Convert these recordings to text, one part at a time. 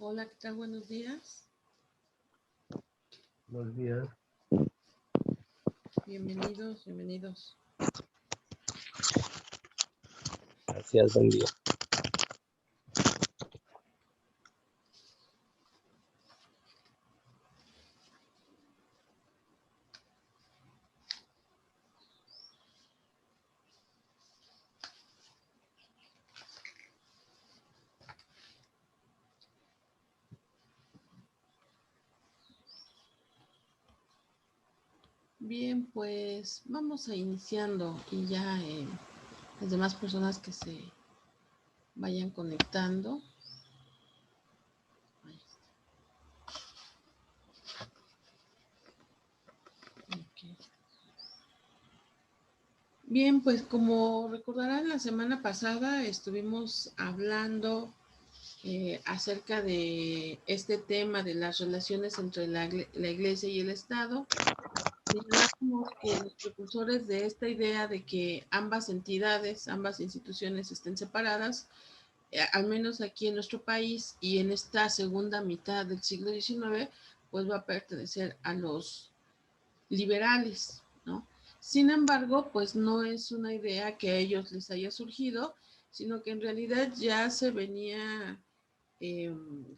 Hola, ¿qué tal? Buenos días. Buenos días. Bienvenidos, bienvenidos. Gracias, buen día. Bien, pues vamos a iniciando y ya las demás personas que se vayan conectando. Ahí está. Okay. Bien, pues como recordarán, la semana pasada estuvimos hablando acerca de este tema de las relaciones entre la Iglesia y el Estado. Señalamos que los precursores de esta idea de que ambas entidades, ambas instituciones estén separadas, al menos aquí en nuestro país y en esta segunda mitad del siglo XIX, pues va a pertenecer a los liberales, ¿no? Sin embargo, pues no es una idea que a ellos les haya surgido, sino que en realidad ya se venía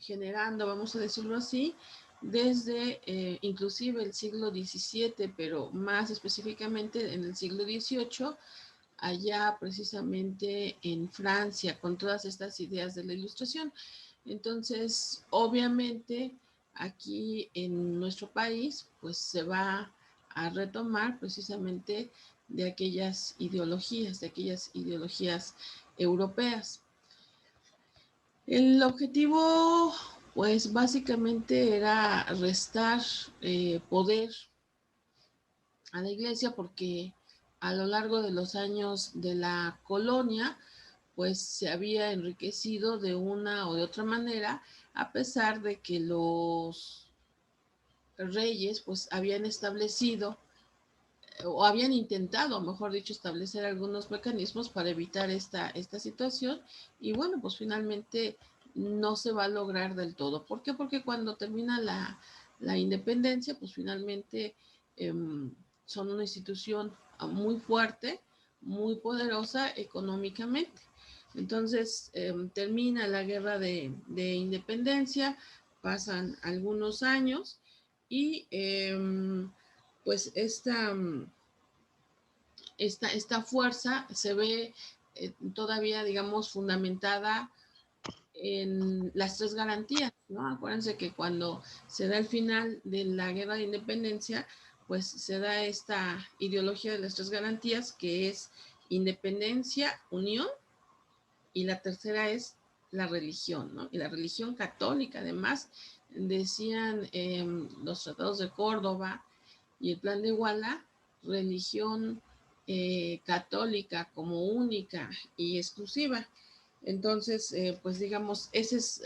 generando, vamos a decirlo así, desde inclusive el siglo XVII, pero más específicamente en el siglo XVIII, allá precisamente en Francia, con todas estas ideas de la Ilustración. Entonces, obviamente, aquí en nuestro país, pues se va a retomar precisamente de aquellas ideologías europeas. El objetivo, pues básicamente era restar poder a la iglesia porque a lo largo de los años de la colonia, pues se había enriquecido de una o de otra manera, a pesar de que los reyes pues habían establecido o habían intentado, mejor dicho, establecer algunos mecanismos para evitar esta situación y bueno, pues finalmente no se va a lograr del todo. ¿Por qué? Porque cuando termina la independencia, pues finalmente son una institución muy fuerte, muy poderosa económicamente. Entonces termina la guerra de independencia, pasan algunos años y pues esta fuerza se ve todavía, digamos, fundamentada en las tres garantías, ¿no? Acuérdense que cuando se da el final de la guerra de independencia, pues se da esta ideología de las tres garantías, que es independencia, unión, y la tercera es la religión, ¿no? Y la religión católica, además, decían los tratados de Córdoba y el plan de Iguala, religión católica como única y exclusiva. Entonces, pues digamos, ese es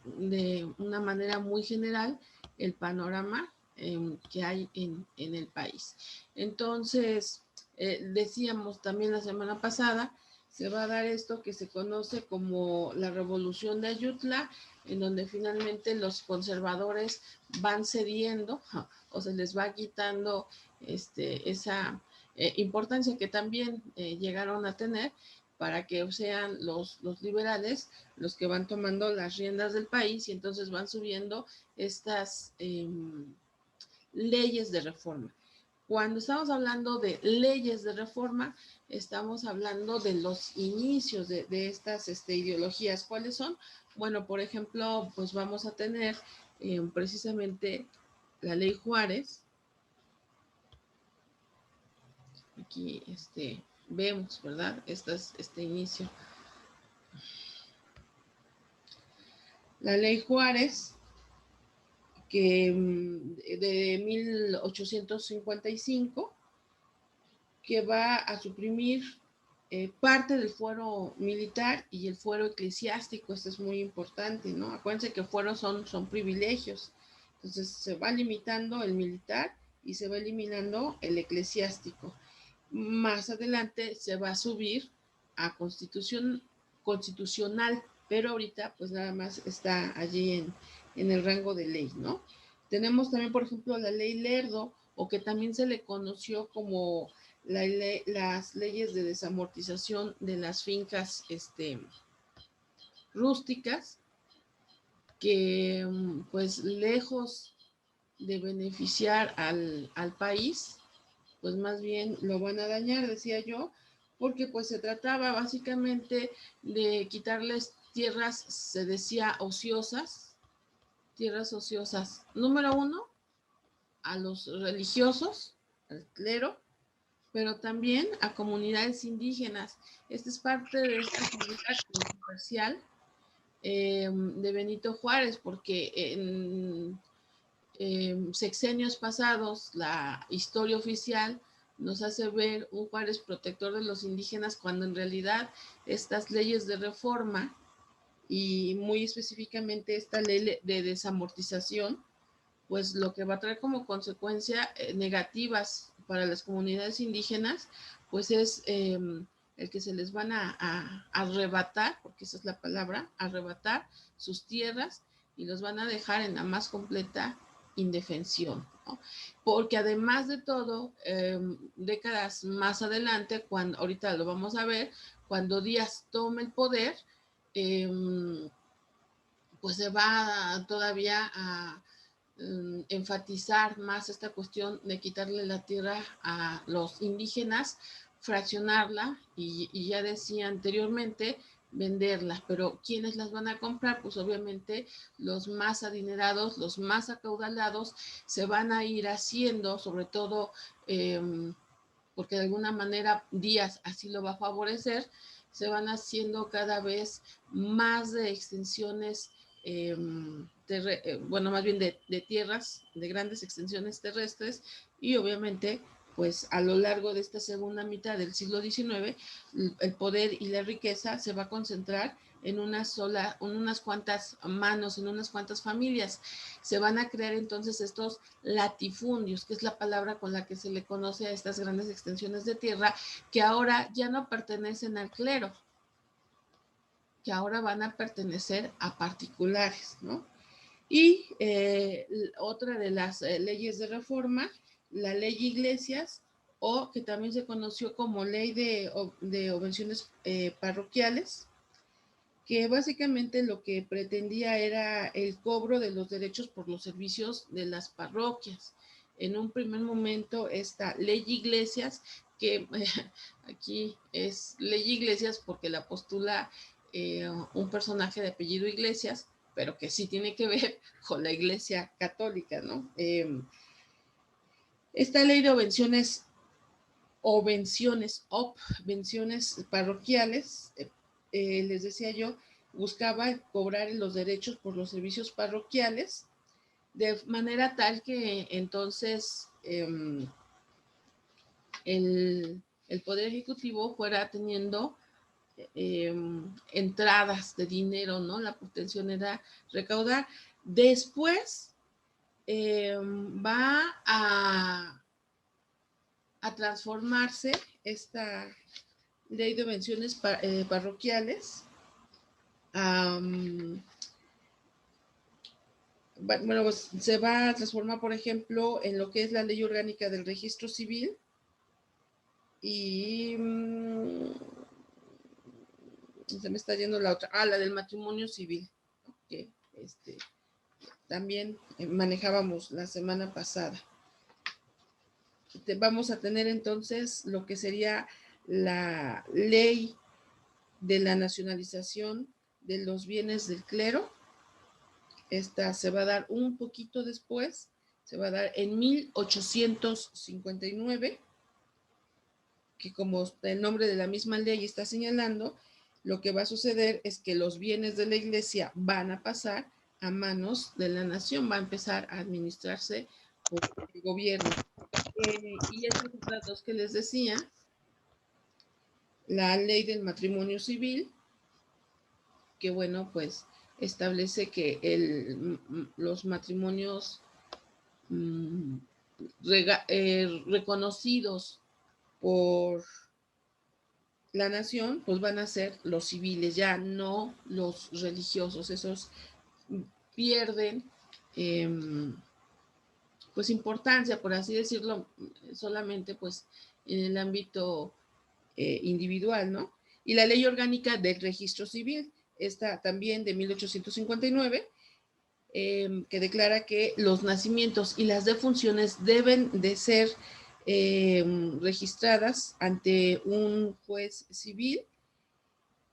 de una manera muy general el panorama que hay en el país. Entonces, decíamos también la semana pasada, se va a dar esto que se conoce como la Revolución de Ayutla, en donde finalmente los conservadores van cediendo o se les va quitando esa importancia que también llegaron a tener para que sean los liberales los que van tomando las riendas del país y entonces van subiendo estas leyes de reforma. Cuando estamos hablando de leyes de reforma, estamos hablando de los inicios de estas ideologías. ¿Cuáles son? Bueno, por ejemplo, pues vamos a tener precisamente la ley Juárez. Aquí vemos, ¿verdad? Este inicio. La ley Juárez, que de 1855, que va a suprimir parte del fuero militar y el fuero eclesiástico. Esto es muy importante, ¿no? Acuérdense que fueros son privilegios. Entonces se va limitando el militar y se va eliminando el eclesiástico. Más adelante se va a subir a constitucional. pero ahorita pues nada más está allí en el rango de ley, ¿no? Tenemos también, por ejemplo, la ley Lerdo, o que también se le conoció como las leyes de desamortización de las fincas rústicas, que pues lejos de beneficiar al país, pues más bien lo van a dañar, decía yo, porque pues se trataba básicamente de quitarles tierras, se decía ociosas, tierras ociosas, número uno, a los religiosos, al clero, pero también a comunidades indígenas. Esta es parte de esta figura controversial de Benito Juárez, porque en sexenios pasados la historia oficial nos hace ver un Juárez protector de los indígenas, cuando en realidad estas leyes de reforma y muy específicamente esta ley de desamortización, pues lo que va a traer como consecuencia negativas para las comunidades indígenas, pues es el que se les van a arrebatar, porque esa es la palabra, arrebatar sus tierras y los van a dejar en la más completa indefensión, ¿no? Porque además de todo, décadas más adelante, cuando ahorita lo vamos a ver, cuando Díaz tome el poder, pues se va todavía a enfatizar más esta cuestión de quitarle la tierra a los indígenas, fraccionarla y ya decía anteriormente, venderla. Pero ¿quiénes las van a comprar? Pues obviamente los más adinerados, los más acaudalados se van a ir haciendo, sobre todo porque de alguna manera Díaz así lo va a favorecer, se van haciendo cada vez más de extensiones bueno, más bien de tierras, de grandes extensiones terrestres, y obviamente, pues a lo largo de esta segunda mitad del siglo XIX, el poder y la riqueza se va a concentrar en unas cuantas manos, en unas cuantas familias. Se van a crear entonces estos latifundios, que es la palabra con la que se le conoce a estas grandes extensiones de tierra, que ahora ya no pertenecen al clero, que ahora van a pertenecer a particulares, ¿no? Y otra de las leyes de reforma, la ley Iglesias, o que también se conoció como ley de obvenciones parroquiales, que básicamente lo que pretendía era el cobro de los derechos por los servicios de las parroquias. En un primer momento, esta ley Iglesias, que aquí es ley Iglesias porque la postula un personaje de apellido Iglesias, pero que sí tiene que ver con la Iglesia Católica, ¿no? Esta ley de obvenciones parroquiales, les decía yo, buscaba cobrar los derechos por los servicios parroquiales, de manera tal que entonces el Poder Ejecutivo fuera teniendo entradas de dinero, ¿no? La pretensión era recaudar. Después va a transformarse esta ley de obvenciones parroquiales. Bueno, pues se va a transformar, por ejemplo, en lo que es la ley orgánica del registro civil y se me está yendo la otra, la del matrimonio civil, que también manejábamos la semana pasada. Vamos a tener entonces lo que sería la ley de la nacionalización de los bienes del clero. Esta se va a dar un poquito después, se va a dar en 1859, que como el nombre de la misma ley está señalando, lo que va a suceder es que los bienes de la iglesia van a pasar a manos de la nación, va a empezar a administrarse por el gobierno. Y estos datos que les decía, la ley del matrimonio civil, que bueno, pues establece que los matrimonios reconocidos por la nación, pues van a ser los civiles, ya no los religiosos. Esos pierden pues importancia, por así decirlo, solamente pues en el ámbito individual, ¿no? Y la ley orgánica del registro civil, esta también de 1859, que declara que los nacimientos y las defunciones deben de ser registradas ante un juez civil,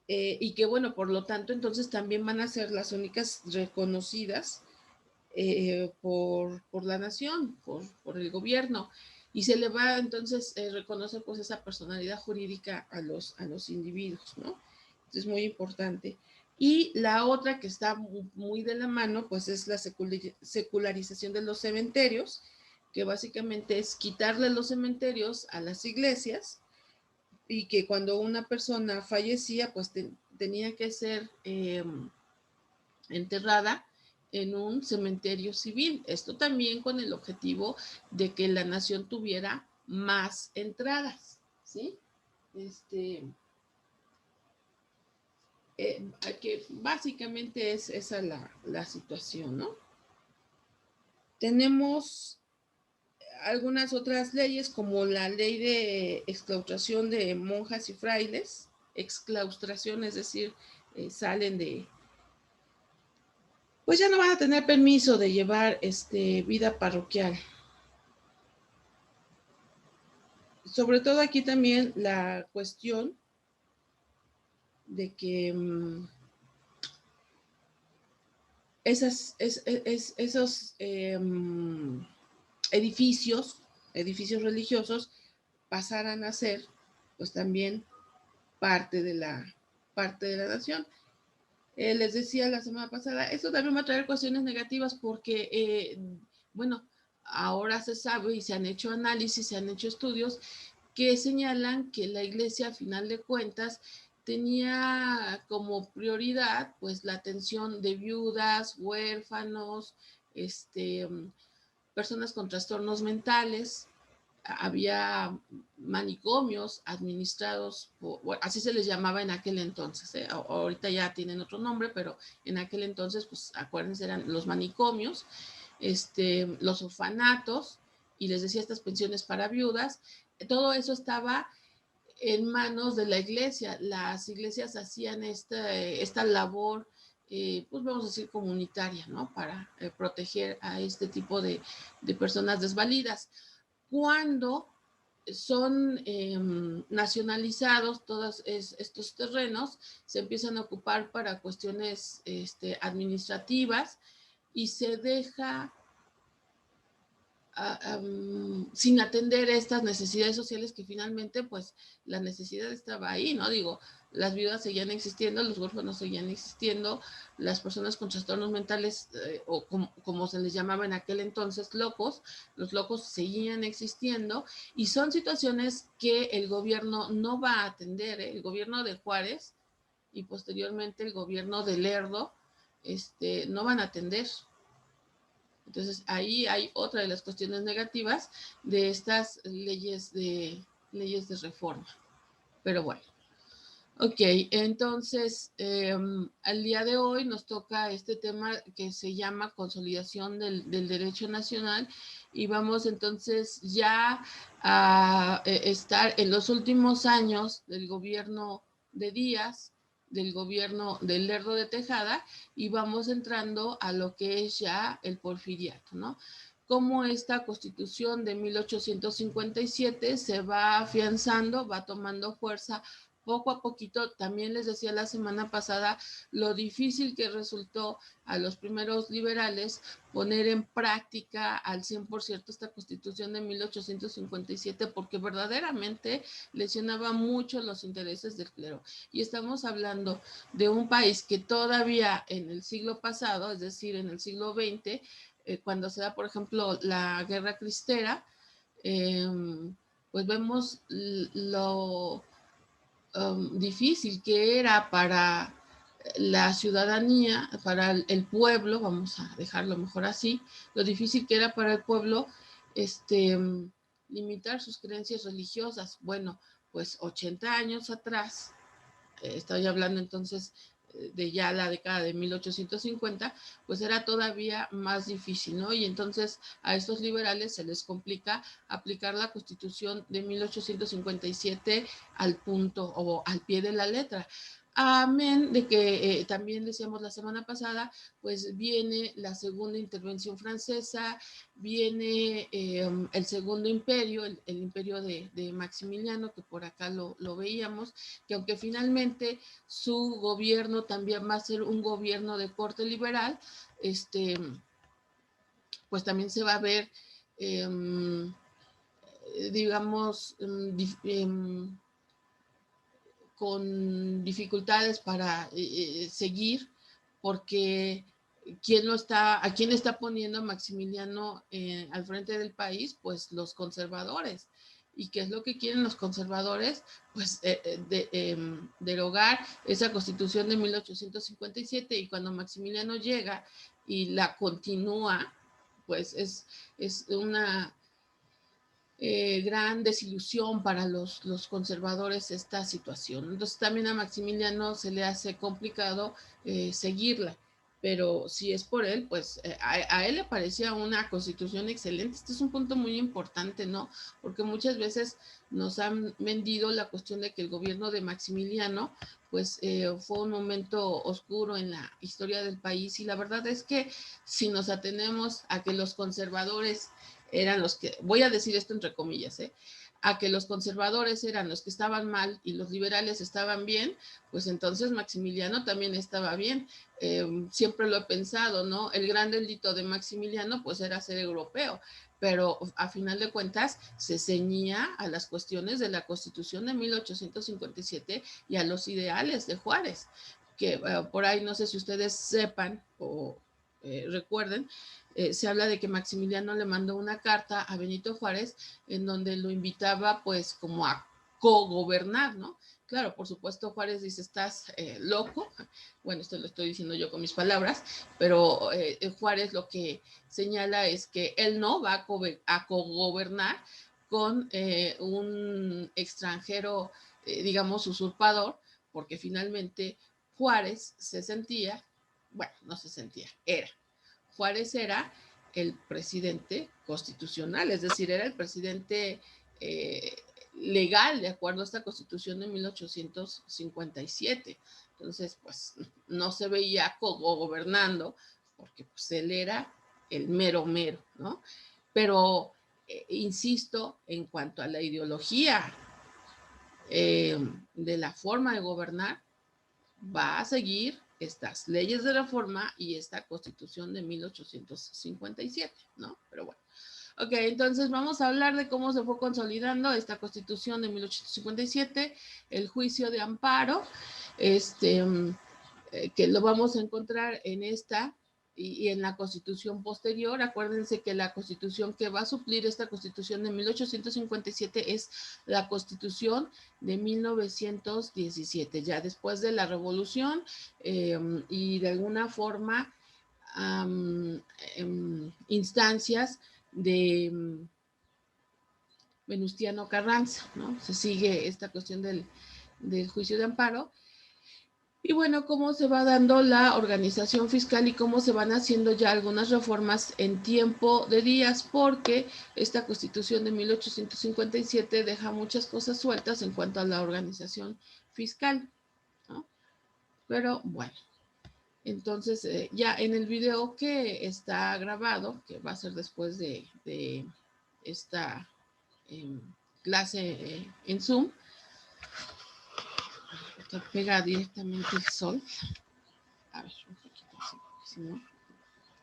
y que, bueno, por lo tanto, entonces también van a ser las únicas reconocidas por la nación, por el gobierno, y se le va entonces reconocer pues esa personalidad jurídica a los individuos, ¿no? Entonces es muy importante. Y la otra que está muy de la mano, pues es la secularización de los cementerios, que básicamente es quitarle los cementerios a las iglesias, y que cuando una persona fallecía, pues tenía que ser enterrada en un cementerio civil. Esto también con el objetivo de que la nación tuviera más entradas, ¿sí? Que básicamente es esa la situación, ¿no? Tenemos algunas otras leyes, como la ley de exclaustración de monjas y frailes, exclaustración, es decir, salen de, pues ya no van a tener permiso de llevar vida parroquial. Sobre todo aquí también la cuestión de que esos edificios religiosos pasaran a ser pues también parte de la nación. Les decía la semana pasada, esto también va a traer cuestiones negativas porque, bueno, ahora se sabe y se han hecho análisis, se han hecho estudios que señalan que la iglesia, a final de cuentas, tenía como prioridad pues la atención de viudas, huérfanos, personas con trastornos mentales. Había manicomios administrados, bueno, así se les llamaba en aquel entonces, ahorita ya tienen otro nombre, pero en aquel entonces, pues acuérdense, eran los manicomios, los orfanatos, y les decía estas pensiones para viudas. Todo eso estaba en manos de la iglesia. Las iglesias hacían esta labor, pues vamos a decir comunitaria, ¿no? Para proteger a este tipo de personas desvalidas. Cuando son nacionalizados todos estos terrenos, se empiezan a ocupar para cuestiones administrativas, y se deja sin atender estas necesidades sociales, que finalmente pues la necesidad estaba ahí, ¿no? Digo, las viudas seguían existiendo, los huérfanos seguían existiendo, las personas con trastornos mentales, o como se les llamaba en aquel entonces, locos, los locos seguían existiendo, y son situaciones que el gobierno no va a atender, ¿eh? El gobierno de Juárez y posteriormente el gobierno de Lerdo no van a atender. Entonces, ahí hay otra de las cuestiones negativas de estas leyes de reforma. Pero bueno, ok, entonces, al día de hoy nos toca este tema que se llama consolidación del derecho nacional, y vamos entonces ya a estar en los últimos años del gobierno de Díaz, del gobierno del Lerdo de Tejada, y vamos entrando a lo que es ya el porfiriato, ¿no? Cómo esta constitución de 1857 se va afianzando, va tomando fuerza poco a poquito. También les decía la semana pasada lo difícil que resultó a los primeros liberales poner en práctica al 100% esta constitución de 1857, porque verdaderamente lesionaba mucho los intereses del clero. Y estamos hablando de un país que todavía en el siglo pasado, es decir, en el siglo XX, cuando se da, por ejemplo, la Guerra Cristera, pues vemos lo difícil que era para la ciudadanía, para el pueblo, vamos a dejarlo mejor así, lo difícil que era para el pueblo limitar sus creencias religiosas. Bueno, pues 80 años atrás, estoy hablando entonces de ya la década de 1850, pues era todavía más difícil, ¿no? Y entonces a estos liberales se les complica aplicar la Constitución de 1857 al punto o al pie de la letra. Amén de que también decíamos la semana pasada, pues viene la segunda intervención francesa, viene el segundo imperio, el imperio de Maximiliano, que por acá lo veíamos, que aunque finalmente su gobierno también va a ser un gobierno de corte liberal, pues también se va a ver, digamos, con dificultades para seguir, porque ¿a quién está poniendo Maximiliano al frente del país? Pues los conservadores. ¿Y qué es lo que quieren los conservadores? Pues derogar esa constitución de 1857, y cuando Maximiliano llega y la continúa, pues es una gran desilusión para los conservadores esta situación. Entonces también a Maximiliano se le hace complicado seguirla, pero si es por él, pues a él le parecía una constitución excelente. Este es un punto muy importante, ¿no? Porque muchas veces nos han vendido la cuestión de que el gobierno de Maximiliano pues fue un momento oscuro en la historia del país, y la verdad es que si nos atenemos a que los conservadores eran los que, voy a decir esto entre comillas, a que los conservadores eran los que estaban mal y los liberales estaban bien, pues entonces Maximiliano también estaba bien. Siempre lo he pensado, ¿no? El gran delito de Maximiliano pues era ser europeo, pero a final de cuentas se ceñía a las cuestiones de la Constitución de 1857 y a los ideales de Juárez, que por ahí no sé si ustedes sepan o recuerden, se habla de que Maximiliano le mandó una carta a Benito Juárez en donde lo invitaba pues como a cogobernar, ¿no? Claro, por supuesto Juárez dice, estás loco. Bueno, esto lo estoy diciendo yo con mis palabras, pero Juárez lo que señala es que él no va a cogobernar con un extranjero, digamos, usurpador, porque finalmente Juárez se sentía, bueno, no se sentía, Juárez era el presidente constitucional, es decir, era el presidente legal de acuerdo a esta constitución de 1857. Entonces, pues no se veía como gobernando, porque pues él era el mero mero, ¿no? Pero insisto, en cuanto a la ideología de la forma de gobernar, va a seguir estas leyes de reforma y esta constitución de 1857, ¿no? Pero bueno. Ok, entonces vamos a hablar de cómo se fue consolidando esta constitución de 1857, el juicio de amparo, que lo vamos a encontrar en esta y en la constitución posterior. Acuérdense que la constitución que va a suplir esta constitución de 1857 es la constitución de 1917, ya después de la revolución, y de alguna forma instancias de Venustiano Carranza, ¿no? Se sigue esta cuestión del juicio de amparo. Y bueno, cómo se va dando la organización fiscal y cómo se van haciendo ya algunas reformas en tiempo de días, porque esta constitución de 1857 deja muchas cosas sueltas en cuanto a la organización fiscal, ¿no? Pero bueno, entonces ya en el video que está grabado, que va a ser después de esta clase en Zoom, que pega directamente el sol. A ver, un poquito así, porque si no,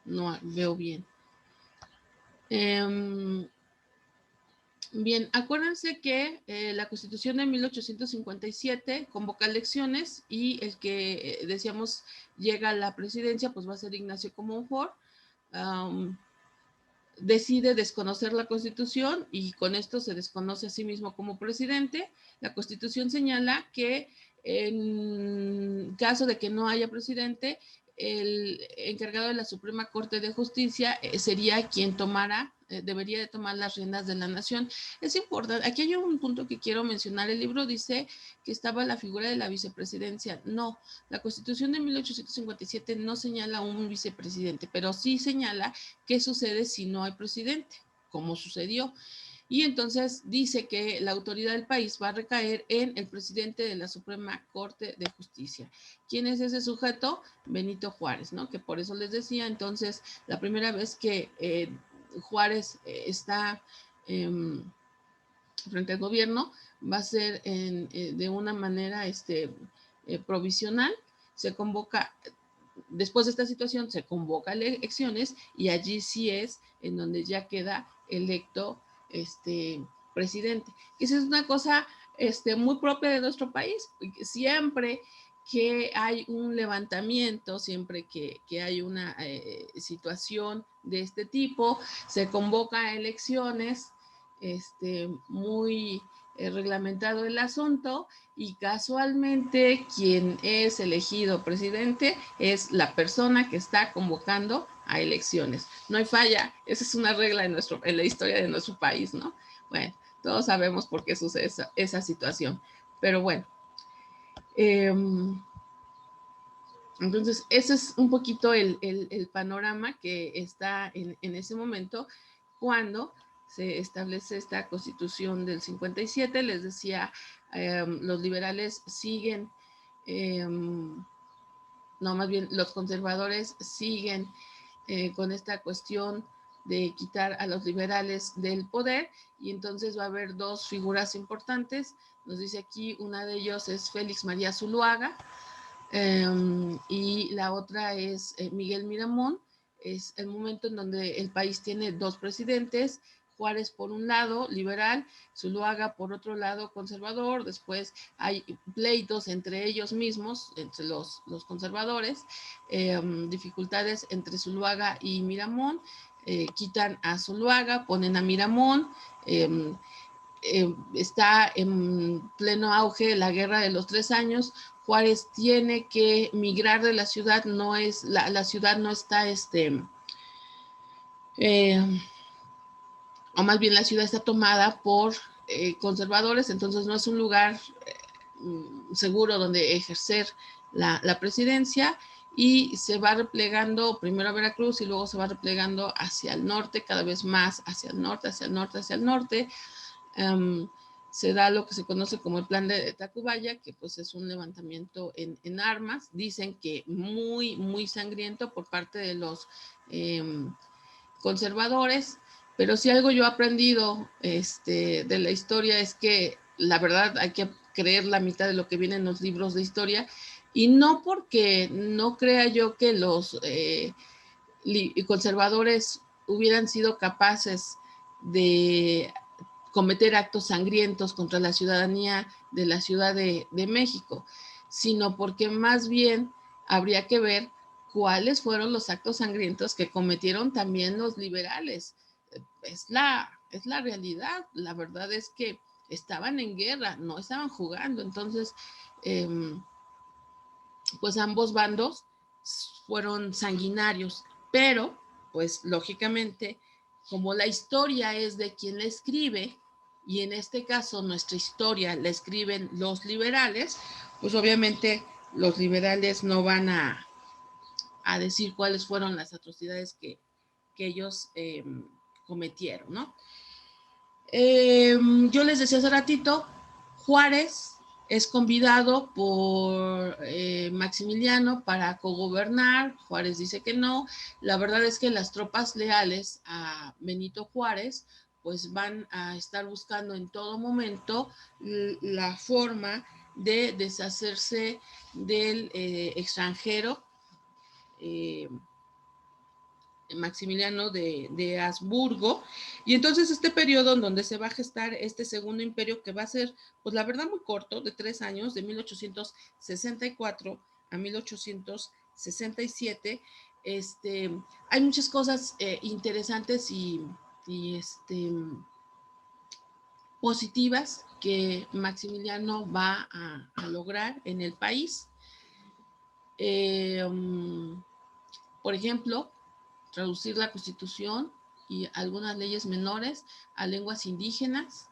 no veo bien. Bien, acuérdense que la Constitución de 1857 convoca elecciones y el que decíamos llega a la presidencia, pues va a ser Ignacio Comonfort. Decide desconocer la Constitución y con esto se desconoce a sí mismo como presidente. La Constitución señala que en caso de que no haya presidente, el encargado de la Suprema Corte de Justicia sería quien debería de tomar las riendas de la nación. Es importante, aquí hay un punto que quiero mencionar. El libro dice que estaba la figura de la vicepresidencia. No, la Constitución de 1857 no señala un vicepresidente, pero sí señala qué sucede si no hay presidente, como sucedió. Y entonces dice que la autoridad del país va a recaer en el presidente de la Suprema Corte de Justicia. ¿Quién es ese sujeto? Benito Juárez, ¿no? Que por eso les decía, entonces, la primera vez que Juárez está frente al gobierno va a ser de una manera provisional. Se convoca, después de esta situación, se convoca elecciones y allí sí es en donde ya queda electo presidente. Esa es una cosa muy propia de nuestro país. Siempre que hay un levantamiento, siempre que hay una situación de este tipo, se convoca a elecciones, muy reglamentado el asunto, y casualmente quien es elegido presidente es la persona que está convocando a elecciones. No hay falla, esa es una regla en la historia de nuestro país, ¿no? Bueno, todos sabemos por qué sucede esa situación, pero bueno. Entonces, ese es un poquito el panorama que está en ese momento cuando se establece esta Constitución del 57. Les decía, los liberales siguen, no, más bien los conservadores siguen con esta cuestión de quitar a los liberales del poder, y entonces va a haber dos figuras importantes. Nos dice aquí, una de ellos es Félix María Zuluaga, y la otra es Miguel Miramón. Es el momento en donde el país tiene dos presidentes, Juárez por un lado, liberal, Zuluaga por otro lado, conservador. Después hay pleitos entre ellos mismos, entre los conservadores, dificultades entre Zuluaga y Miramón. Quitan a Zuluaga, ponen a Miramón. Está en pleno auge la guerra de los 3 años. Juárez tiene que migrar de la ciudad, la ciudad no está, o más bien la ciudad está tomada por conservadores, entonces no es un lugar seguro donde ejercer la presidencia, y se va replegando primero a Veracruz y luego se va replegando hacia el norte, cada vez más hacia el norte, hacia el norte, hacia el norte. Se da lo que se conoce como el plan de Tacubaya, que pues es un levantamiento en armas. Dicen que muy, muy sangriento por parte de los conservadores, pero si algo yo he aprendido de la historia es que la verdad hay que creer la mitad de lo que viene en los libros de historia, y no porque no crea yo que los conservadores hubieran sido capaces de cometer actos sangrientos contra la ciudadanía de la Ciudad de México, sino porque más bien habría que ver cuáles fueron los actos sangrientos que cometieron también los liberales. Es la realidad. La verdad es que estaban en guerra, no estaban jugando. Entonces, pues ambos bandos fueron sanguinarios, pero pues lógicamente, como la historia es de quien la escribe, y en este caso nuestra historia la escriben los liberales, pues obviamente los liberales no van a decir cuáles fueron las atrocidades que ellos cometieron, ¿no? Yo les decía hace ratito, Juárez es convidado por Maximiliano para cogobernar. Juárez dice que no. La verdad es que las tropas leales a Benito Juárez pues van a estar buscando en todo momento la forma de deshacerse del extranjero, Maximiliano de Habsburgo. Y entonces este periodo en donde se va a gestar este segundo imperio, que va a ser, pues la verdad, muy corto, de 3 años, de 1864 a 1867, hay muchas cosas interesantes y positivas que Maximiliano va a lograr en el país. Por ejemplo, traducir la Constitución y algunas leyes menores a lenguas indígenas.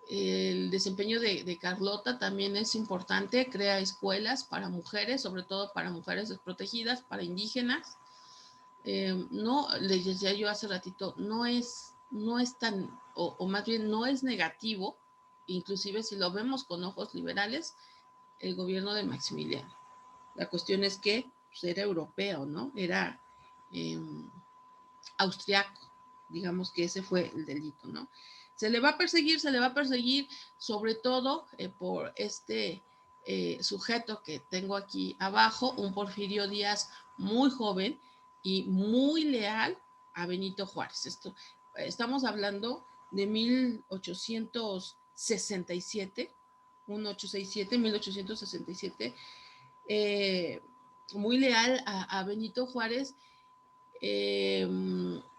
El desempeño de Carlota también es importante, crea escuelas para mujeres, sobre todo para mujeres desprotegidas, para indígenas. No, les decía yo hace ratito, no es tan, o más bien no es negativo, inclusive si lo vemos con ojos liberales, el gobierno de Maximiliano. La cuestión es que pues, era europeo, ¿no? Era austriaco, digamos que ese fue el delito, ¿no? Se le va a perseguir sobre todo por este sujeto que tengo aquí abajo, un Porfirio Díaz muy joven y muy leal a Benito Juárez. Estamos hablando de 1867, 1867, muy leal a Benito Juárez.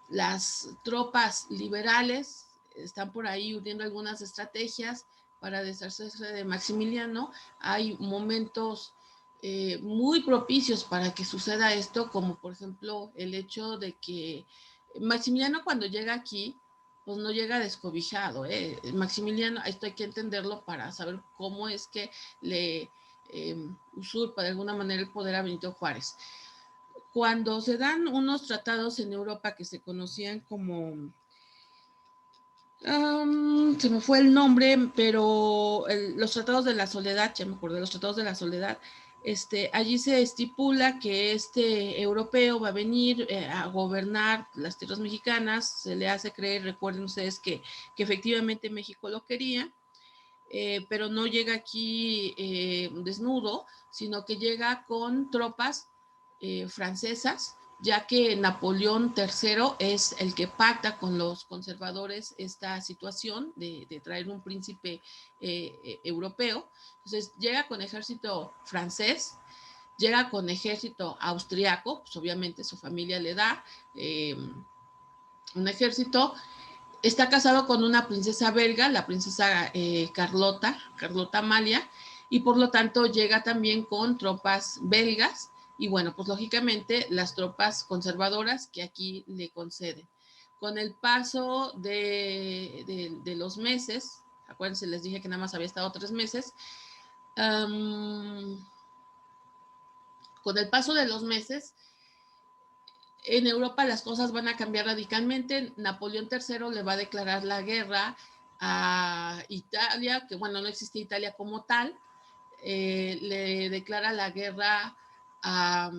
Las tropas liberales están por ahí uniendo algunas estrategias para deshacerse de Maximiliano. Hay momentos muy propicios para que suceda esto, como por ejemplo el hecho de que Maximiliano cuando llega aquí, pues no llega descobijado. Maximiliano, esto hay que entenderlo para saber cómo es que le usurpa de alguna manera el poder a Benito Juárez. Cuando se dan unos tratados en Europa que se conocían como, se me fue el nombre, pero los tratados de la soledad, ya me acordé, los tratados de la soledad, allí se estipula que este europeo va a venir a gobernar las tierras mexicanas, se le hace creer, recuerden ustedes que efectivamente México lo quería, pero no llega aquí desnudo, sino que llega con tropas francesas, ya que Napoleón III es el que pacta con los conservadores esta situación de traer un príncipe europeo. Entonces llega con ejército francés, llega con ejército austriaco, pues obviamente su familia le da un ejército. Está casado con una princesa belga, la princesa Carlota Amalia, y por lo tanto llega también con tropas belgas y bueno, pues lógicamente las tropas conservadoras que aquí le conceden. Con el paso de los meses, acuérdense, les dije que nada más había estado 3 meses, con el paso de los meses, en Europa las cosas van a cambiar radicalmente. Napoleón III le va a declarar la guerra a Italia, que bueno, no existe Italia como tal, le declara la guerra a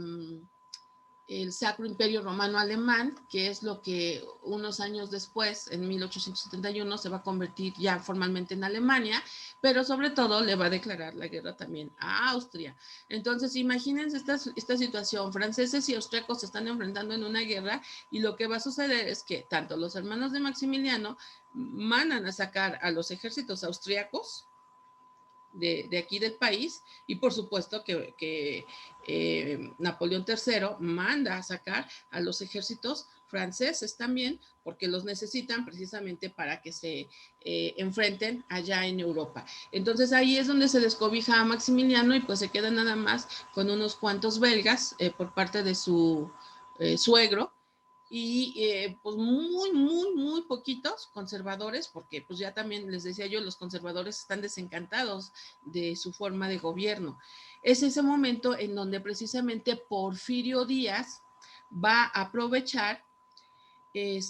el Sacro Imperio Romano Alemán, que es lo que unos años después, en 1871, se va a convertir ya formalmente en Alemania, pero sobre todo le va a declarar la guerra también a Austria. Entonces, imagínense esta situación, franceses y austríacos se están enfrentando en una guerra y lo que va a suceder es que tanto los hermanos de Maximiliano mandan a sacar a los ejércitos austríacos de aquí del país y por supuesto que Napoleón III manda a sacar a los ejércitos franceses también porque los necesitan precisamente para que se enfrenten allá en Europa. Entonces ahí es donde se descobija a Maximiliano y pues se queda nada más con unos cuantos belgas por parte de su suegro y pues muy poquitos conservadores, porque pues ya también les decía yo, los conservadores están desencantados de su forma de gobierno. Es ese momento en donde precisamente Porfirio Díaz va a aprovechar y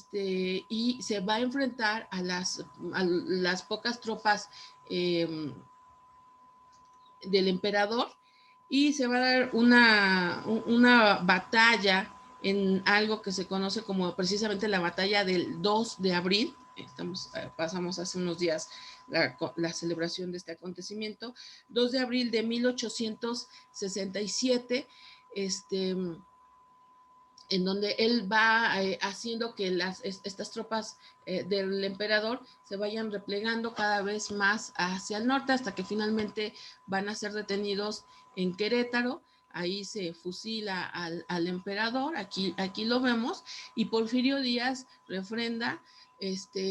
se va a enfrentar a las pocas tropas del emperador y se va a dar una batalla en algo que se conoce como precisamente la batalla del 2 de abril. Pasamos hace unos días la celebración de este acontecimiento. 2 de abril de 1867, en donde él va haciendo que estas tropas del emperador se vayan replegando cada vez más hacia el norte hasta que finalmente van a ser detenidos en Querétaro. Ahí se fusila al emperador, aquí lo vemos, y Porfirio Díaz refrenda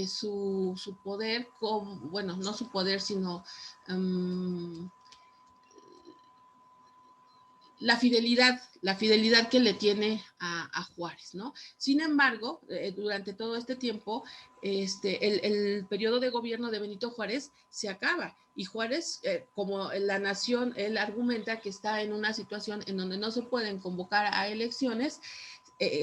su poder, bueno, no su poder, sino la fidelidad que le tiene a Juárez, ¿no? Sin embargo, durante todo este tiempo, el periodo de gobierno de Benito Juárez se acaba y Juárez, como la nación, él argumenta que está en una situación en donde no se pueden convocar a elecciones,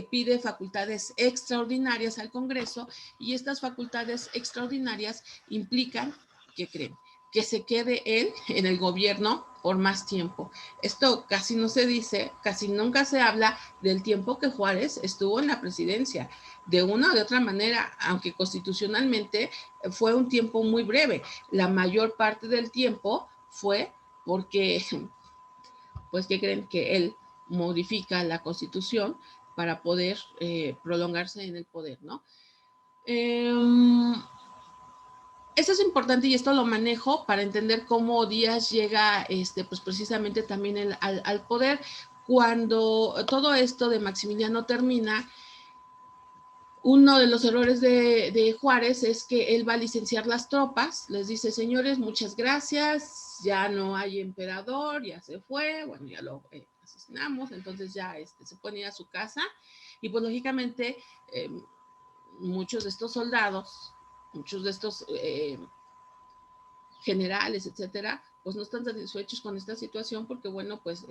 pide facultades extraordinarias al Congreso y estas facultades extraordinarias implican, ¿qué creen? Que se quede él en el gobierno por más tiempo. Esto casi no se dice, casi nunca se habla del tiempo que Juárez estuvo en la presidencia. De una o de otra manera, aunque constitucionalmente fue un tiempo muy breve, la mayor parte del tiempo fue porque, pues, ¿qué creen? Que él modifica la constitución para poder prolongarse en el poder, ¿no? Esto es importante y esto lo manejo para entender cómo Díaz llega, pues precisamente también al poder. Cuando todo esto de Maximiliano termina, uno de los errores de Juárez es que él va a licenciar las tropas, les dice, señores, muchas gracias, ya no hay emperador, ya se fue, bueno, ya lo asesinamos, entonces ya se pone a ir a su casa y pues lógicamente muchos de estos soldados, muchos de estos generales, etcétera, pues no están satisfechos con esta situación porque, bueno, pues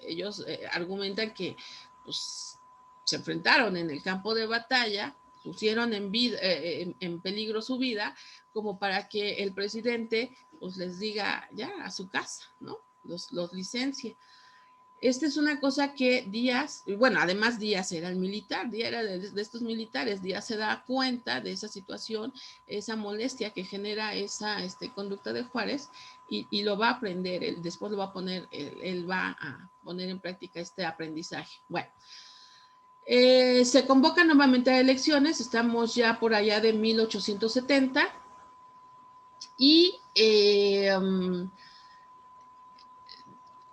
ellos argumentan que pues, se enfrentaron en el campo de batalla, pusieron en peligro su vida, como para que el presidente pues les diga ya a su casa, ¿no? Los licencie. Esta es una cosa que Díaz, bueno, además Díaz era el militar, Díaz era de estos militares, Díaz se da cuenta de esa situación, esa molestia que genera esa conducta de Juárez y lo va a aprender, después lo va a poner, él va a poner en práctica este aprendizaje. Bueno, se convoca nuevamente a elecciones, estamos ya por allá de 1870 y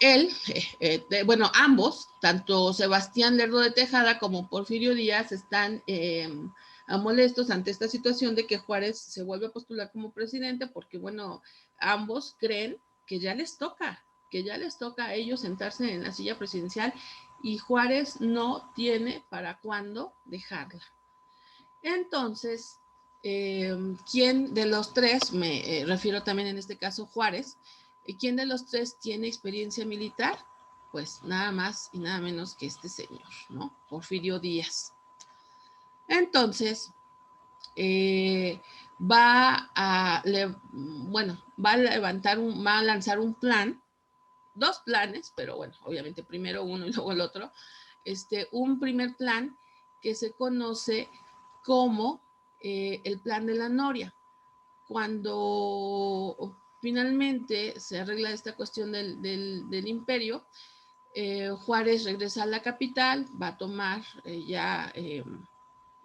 él, bueno, ambos, tanto Sebastián Lerdo de Tejada como Porfirio Díaz están molestos ante esta situación de que Juárez se vuelve a postular como presidente porque, bueno, ambos creen que ya les toca a ellos sentarse en la silla presidencial y Juárez no tiene para cuándo dejarla. Entonces, ¿quién de los tres, me refiero también en este caso Juárez, ¿quién de los tres tiene experiencia militar? Pues nada más y nada menos que este señor, ¿no? Porfirio Díaz. Entonces, va a lanzar un plan, dos planes, pero bueno, obviamente primero uno y luego el otro, un primer plan que se conoce como el plan de la Noria. Cuando finalmente se arregla esta cuestión del imperio, Juárez regresa a la capital, va a tomar ya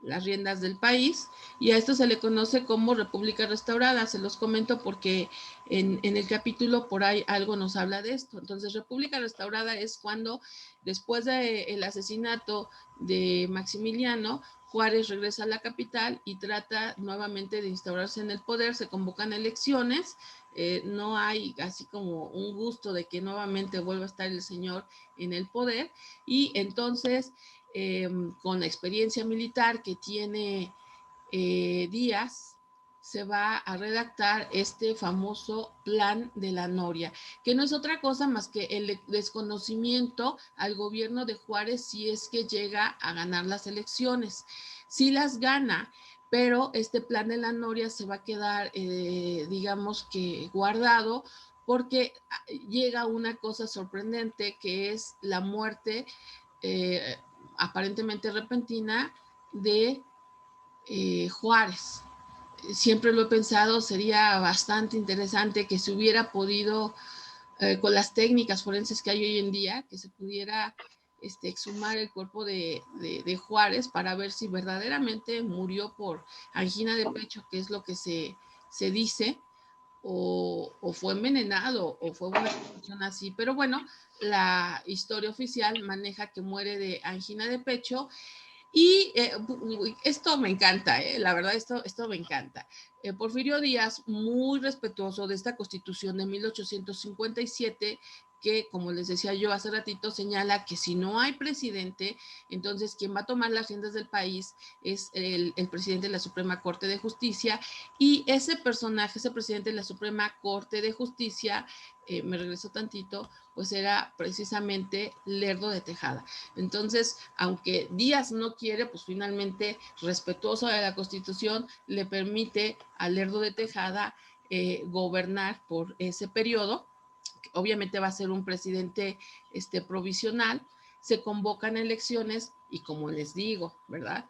las riendas del país y a esto se le conoce como República Restaurada. Se los comento porque en el capítulo por ahí algo nos habla de esto. Entonces, República Restaurada es cuando después del asesinato de Maximiliano, Juárez regresa a la capital y trata nuevamente de instaurarse en el poder, se convocan elecciones, no hay así como un gusto de que nuevamente vuelva a estar el señor en el poder y entonces con la experiencia militar que tiene Díaz, se va a redactar este famoso plan de la Noria, que no es otra cosa más que el desconocimiento al gobierno de Juárez si es que llega a ganar las elecciones. Sí las gana, pero este plan de la Noria se va a quedar, digamos que guardado, porque llega una cosa sorprendente que es la muerte aparentemente repentina de Juárez. Siempre lo he pensado, sería bastante interesante que se hubiera podido, con las técnicas forenses que hay hoy en día, que se pudiera exhumar el cuerpo de Juárez para ver si verdaderamente murió por angina de pecho, que es lo que se dice, o fue envenenado o fue una situación así. Pero bueno, la historia oficial maneja que muere de angina de pecho y esto me encanta, la verdad, esto me encanta. Porfirio Díaz, muy respetuoso de esta constitución de 1857, que, como les decía yo hace ratito, señala que si no hay presidente, entonces quien va a tomar las riendas del país es el presidente de la Suprema Corte de Justicia, y ese personaje, ese presidente de la Suprema Corte de Justicia, me regreso tantito, pues era precisamente Lerdo de Tejada. Entonces, aunque Díaz no quiere, pues finalmente, respetuoso de la Constitución, le permite a Lerdo de Tejada gobernar por ese periodo. Obviamente va a ser un presidente provisional. Se convocan elecciones y, como les digo, ¿verdad?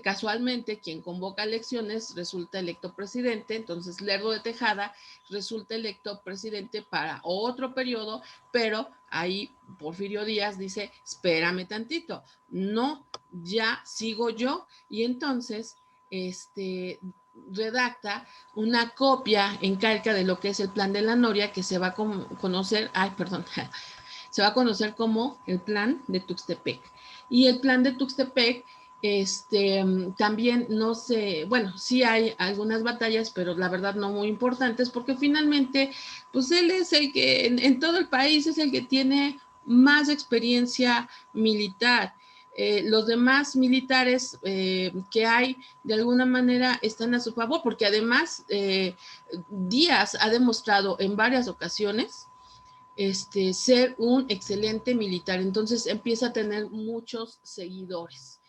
Casualmente quien convoca elecciones resulta electo presidente. Entonces Lerdo de Tejada resulta electo presidente para otro periodo, pero ahí Porfirio Díaz dice, espérame tantito, no, ya sigo yo, y entonces redacta una copia en calca de lo que es el Plan de la Noria, que se va a conocer, se va a conocer como el Plan de Tuxtepec. Y el Plan de Tuxtepec, también no sé, bueno, sí hay algunas batallas, pero la verdad no muy importantes, porque finalmente, pues él es el que en todo el país es el que tiene más experiencia militar. Los demás militares que hay, de alguna manera, están a su favor, porque además Díaz ha demostrado en varias ocasiones ser un excelente militar. Entonces empieza a tener muchos seguidores.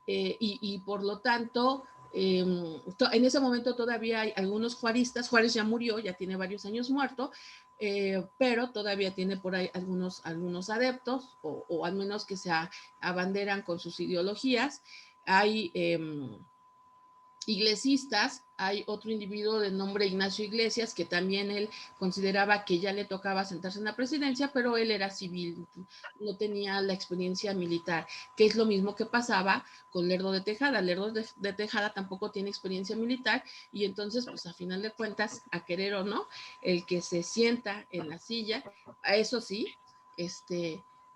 Y por lo tanto, en ese momento todavía hay algunos juaristas. Juárez ya murió, ya tiene varios años muerto, pero todavía tiene por ahí algunos adeptos, o al menos que se abanderan con sus ideologías. Hay iglesistas. Hay otro individuo de nombre Ignacio Iglesias, que también él consideraba que ya le tocaba sentarse en la presidencia, pero él era civil, no tenía la experiencia militar, que es lo mismo que pasaba con Lerdo de Tejada. Lerdo de Tejada tampoco tiene experiencia militar, y entonces, pues a final de cuentas, a querer o no, el que se sienta en la silla, a eso sí,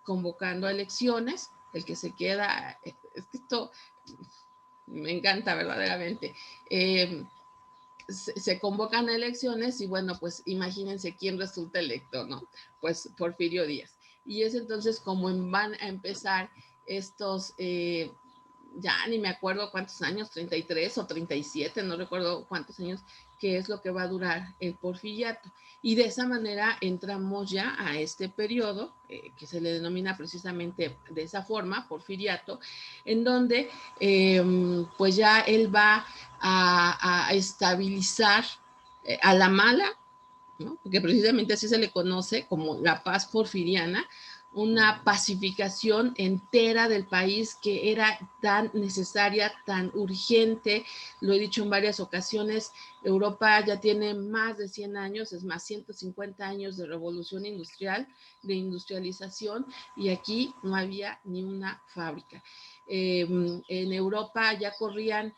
convocando a elecciones, el que se queda, es que esto me encanta verdaderamente. Se convocan a elecciones y, bueno, pues imagínense quién resulta electo, ¿no? Pues Porfirio Díaz. Y es entonces como van a empezar estos, ya ni me acuerdo cuántos años, 33 o 37, no recuerdo cuántos años, que es lo que va a durar el porfiriato. Y de esa manera entramos ya a este periodo, que se le denomina precisamente de esa forma, porfiriato, en donde pues ya él va a estabilizar a la mala, ¿no? Porque precisamente así se le conoce como la paz porfiriana, una pacificación entera del país que era tan necesaria, tan urgente. Lo he dicho en varias ocasiones, Europa ya tiene más de 100 años, es más, 150 años de revolución industrial, de industrialización, y aquí no había ni una fábrica. En Europa ya corrían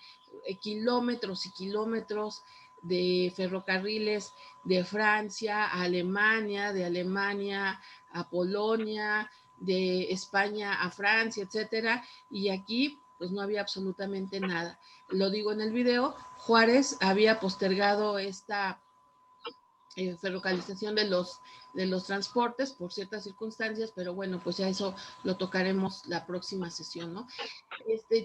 kilómetros y kilómetros de ferrocarriles de Francia a Alemania, de Alemania a Polonia, de España a Francia, etcétera, y aquí pues no había absolutamente nada. Lo digo en el video, Juárez había postergado esta ferrocarrilización de los transportes por ciertas circunstancias, pero bueno, pues ya eso lo tocaremos la próxima sesión, ¿no?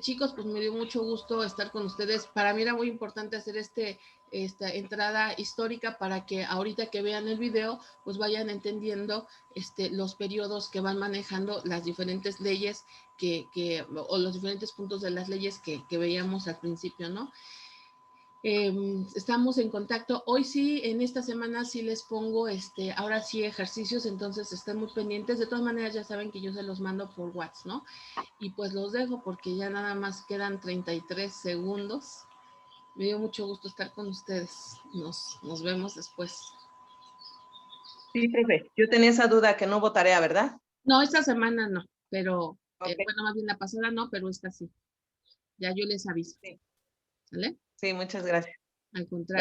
Chicos, pues me dio mucho gusto estar con ustedes. Para mí era muy importante hacer esta entrada histórica para que ahorita que vean el video, pues vayan entendiendo los periodos que van manejando las diferentes leyes o los diferentes puntos de las leyes que veíamos al principio, ¿no? Estamos en contacto. Hoy sí, en esta semana sí les pongo, ahora sí ejercicios, entonces estén muy pendientes. De todas maneras ya saben que yo se los mando por WhatsApp, ¿no? Y pues los dejo porque ya nada más quedan 33 segundos. Me dio mucho gusto estar con ustedes. Nos vemos después. Sí, profe. Yo tenía esa duda que no hubo tarea, ¿verdad? No, esta semana no, pero Okay. bueno, más bien la pasada no, pero esta sí. Ya yo les aviso. Sí. ¿Vale? Sí, muchas gracias. Al contrario.